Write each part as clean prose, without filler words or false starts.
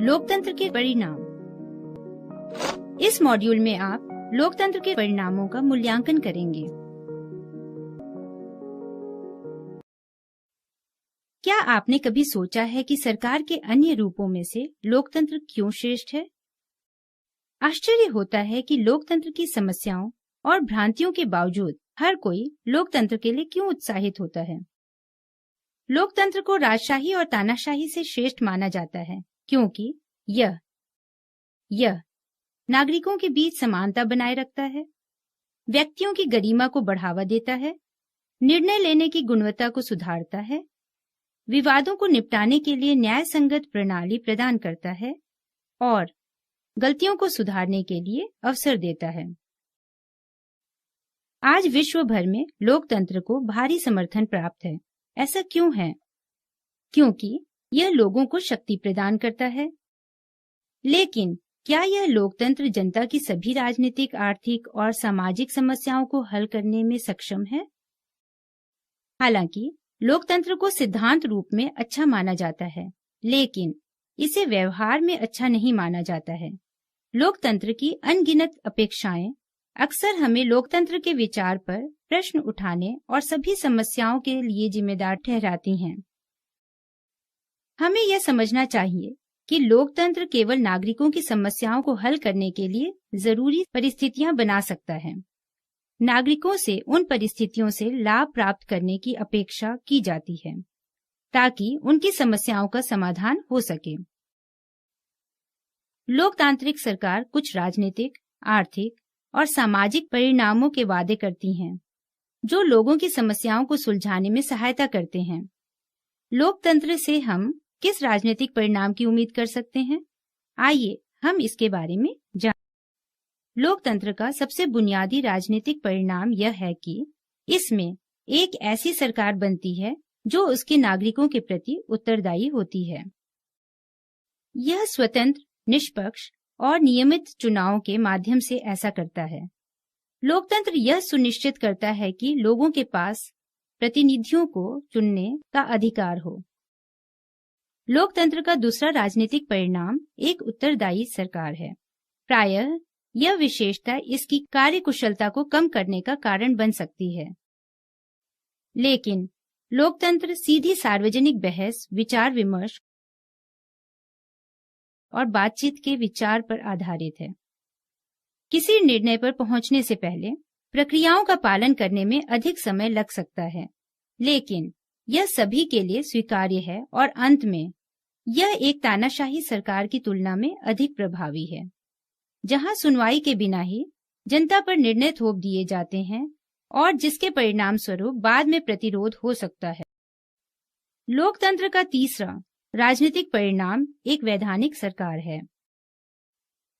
लोकतंत्र के परिणाम। इस मॉड्यूल में आप लोकतंत्र के परिणामों का मूल्यांकन करेंगे। क्या आपने कभी सोचा है कि सरकार के अन्य रूपों में से लोकतंत्र क्यों श्रेष्ठ है? आश्चर्य होता है कि लोकतंत्र की समस्याओं और भ्रांतियों के बावजूद हर कोई लोकतंत्र के लिए क्यों उत्साहित होता है। लोकतंत्र को राजशाही और तानाशाही से श्रेष्ठ माना जाता है क्योंकि यह नागरिकों के बीच समानता बनाए रखता है, व्यक्तियों की गरिमा को बढ़ावा देता है, निर्णय लेने की गुणवत्ता को सुधारता है, विवादों को निपटाने के लिए न्याय संगत प्रणाली प्रदान करता है और गलतियों को सुधारने के लिए अवसर देता है। आज विश्व भर में लोकतंत्र को भारी समर्थन प्राप्त है। ऐसा क्यों है? क्योंकि यह लोगों को शक्ति प्रदान करता है। लेकिन क्या यह लोकतंत्र जनता की सभी राजनीतिक, आर्थिक और सामाजिक समस्याओं को हल करने में सक्षम है? हालांकि लोकतंत्र को सिद्धांत रूप में अच्छा माना जाता है, लेकिन इसे व्यवहार में अच्छा नहीं माना जाता है। लोकतंत्र की अनगिनत अपेक्षाएं अक्सर हमें लोकतंत्र के विचार पर प्रश्न उठाने और सभी समस्याओं के लिए जिम्मेदार ठहराती हैं। हमें यह समझना चाहिए कि लोकतंत्र केवल नागरिकों की समस्याओं को हल करने के लिए जरूरी परिस्थितियां बना सकता है। नागरिकों से उन परिस्थितियों से लाभ प्राप्त करने की अपेक्षा की जाती है ताकि उनकी समस्याओं का समाधान हो सके। लोकतांत्रिक सरकार कुछ राजनीतिक, आर्थिक और सामाजिक परिणामों के वादे करती हैं, जो लोगों की समस्याओं को सुलझाने में सहायता करते हैं। लोकतंत्र से हम किस राजनीतिक परिणाम की उम्मीद कर सकते हैं? आइए हम इसके बारे में जानें। लोकतंत्र का सबसे बुनियादी राजनीतिक परिणाम यह है कि इसमें एक ऐसी सरकार बनती है जो उसके नागरिकों के प्रति उत्तरदायी होती है। यह स्वतंत्र, निष्पक्ष और नियमित चुनावों के माध्यम से ऐसा करता है। लोकतंत्र यह सुनिश्चित करता है कि लोगों के पास प्रतिनिधियों को चुनने का अधिकार हो। लोकतंत्र का दूसरा राजनीतिक परिणाम एक उत्तरदायी सरकार है। प्रायः यह विशेषता इसकी कार्यकुशलता को कम करने का कारण बन सकती है। लेकिन लोकतंत्र सीधी सार्वजनिक बहस, विचार विमर्श और बातचीत के विचार पर आधारित है। किसी निर्णय पर पहुंचने से पहले प्रक्रियाओं का पालन करने में अधिक समय लग सकता है, लेकिन यह सभी के लिए स्वीकार्य है और अंत में यह एक तानाशाही सरकार की तुलना में अधिक प्रभावी है, जहां सुनवाई के बिना ही जनता पर निर्णय थोप दिए जाते हैं और जिसके परिणाम स्वरूप बाद में प्रतिरोध हो सकता है। लोकतंत्र का तीसरा राजनीतिक परिणाम एक वैधानिक सरकार है।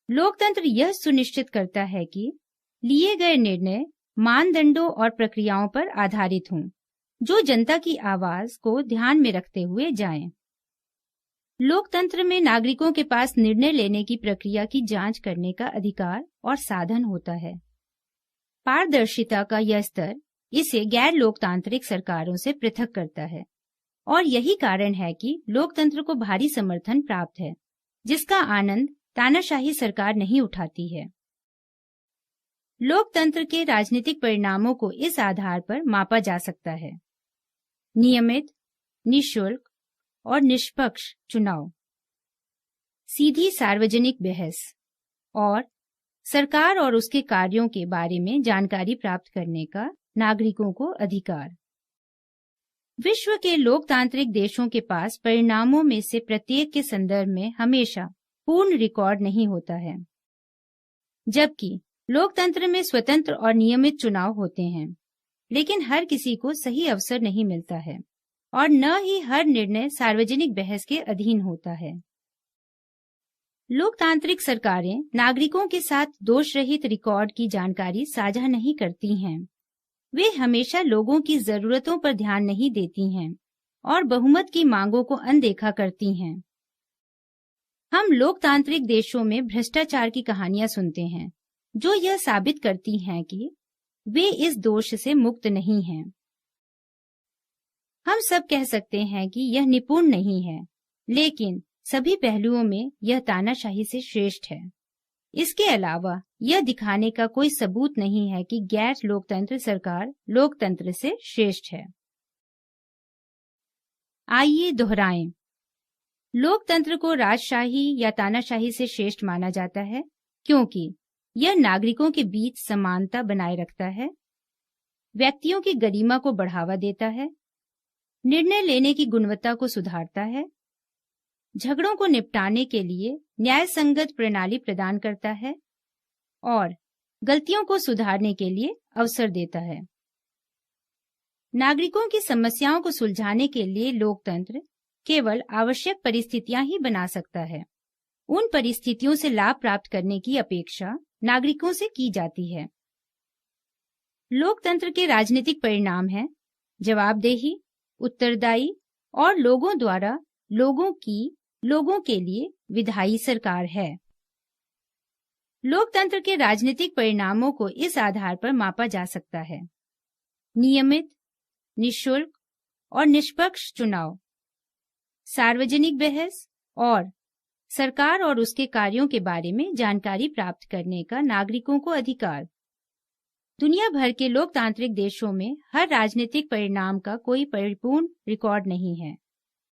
लोकतंत्र यह सुनिश्चित करता है कि लिए गए निर्णय मानदंडों और प्रक्रियाओं पर आधारित हों, जो जनता की आवाज को ध्यान में रखते हुए जाएं। लोकतंत्र में नागरिकों के पास निर्णय लेने की प्रक्रिया की जांच करने का अधिकार और साधन होता है। पारदर्शिता का यह स्तर इसे गैर लोकतांत्रिक सरकारों से पृथक करता है और यही कारण है कि लोकतंत्र को भारी समर्थन प्राप्त है, जिसका आनंद तानाशाही सरकार नहीं उठाती है। लोकतंत्र के राजनीतिक परिणामों को इस आधार पर मापा जा सकता है: नियमित, निःशुल्क और निष्पक्ष चुनाव, सीधी सार्वजनिक बहस और सरकार और उसके कार्यों के बारे में जानकारी प्राप्त करने का नागरिकों को अधिकार। विश्व के लोकतांत्रिक देशों के पास परिणामों में से प्रत्येक के संदर्भ में हमेशा पूर्ण रिकॉर्ड नहीं होता है, जबकि लोकतंत्र में स्वतंत्र और नियमित चुनाव होते हैं, लेकिन हर किसी को सही अवसर नहीं मिलता है और न ही हर निर्णय सार्वजनिक बहस के अधीन होता है। लोकतांत्रिक सरकारें नागरिकों के साथ दोष रहित रिकॉर्ड की जानकारी साझा नहीं करती हैं। वे हमेशा लोगों की जरूरतों पर ध्यान नहीं देती हैं और बहुमत की मांगों को अनदेखा करती हैं। हम लोकतांत्रिक देशों में भ्रष्टाचार की कहानियां सुनते हैं, जो यह साबित करती हैं कि वे इस दोष से मुक्त नहीं हैं। हम सब कह सकते हैं कि यह निपुण नहीं है, लेकिन सभी पहलुओं में यह तानाशाही से श्रेष्ठ है। इसके अलावा यह दिखाने का कोई सबूत नहीं है कि गैर लोकतंत्र सरकार लोकतंत्र से श्रेष्ठ है। आइए दोहराएं। लोकतंत्र को राजशाही या तानाशाही से श्रेष्ठ माना जाता है क्योंकि यह नागरिकों के बीच समानता बनाए रखता है, व्यक्तियों की गरिमा को बढ़ावा देता है, निर्णय लेने की गुणवत्ता को सुधारता है, झगड़ों को निपटाने के लिए न्याय संगत प्रणाली प्रदान करता है और गलतियों को सुधारने के लिए अवसर देता है। नागरिकों की समस्याओं को सुलझाने के लिए लोकतंत्र केवल आवश्यक परिस्थितियां ही बना सकता है। उन परिस्थितियों से लाभ प्राप्त करने की अपेक्षा नागरिकों से की जाती है। लोकतंत्र के राजनीतिक परिणाम हैं जवाबदेही, उत्तरदायी और लोगों द्वारा लोगों के लिए विधायी सरकार है। लोकतंत्र के राजनीतिक परिणामों को इस आधार पर मापा जा सकता है: नियमित, निःशुल्क और निष्पक्ष चुनाव, सार्वजनिक बहस और सरकार और उसके कार्यों के बारे में जानकारी प्राप्त करने का नागरिकों को अधिकार। दुनिया भर के लोकतांत्रिक देशों में हर राजनीतिक परिणाम का कोई परिपूर्ण रिकॉर्ड नहीं है।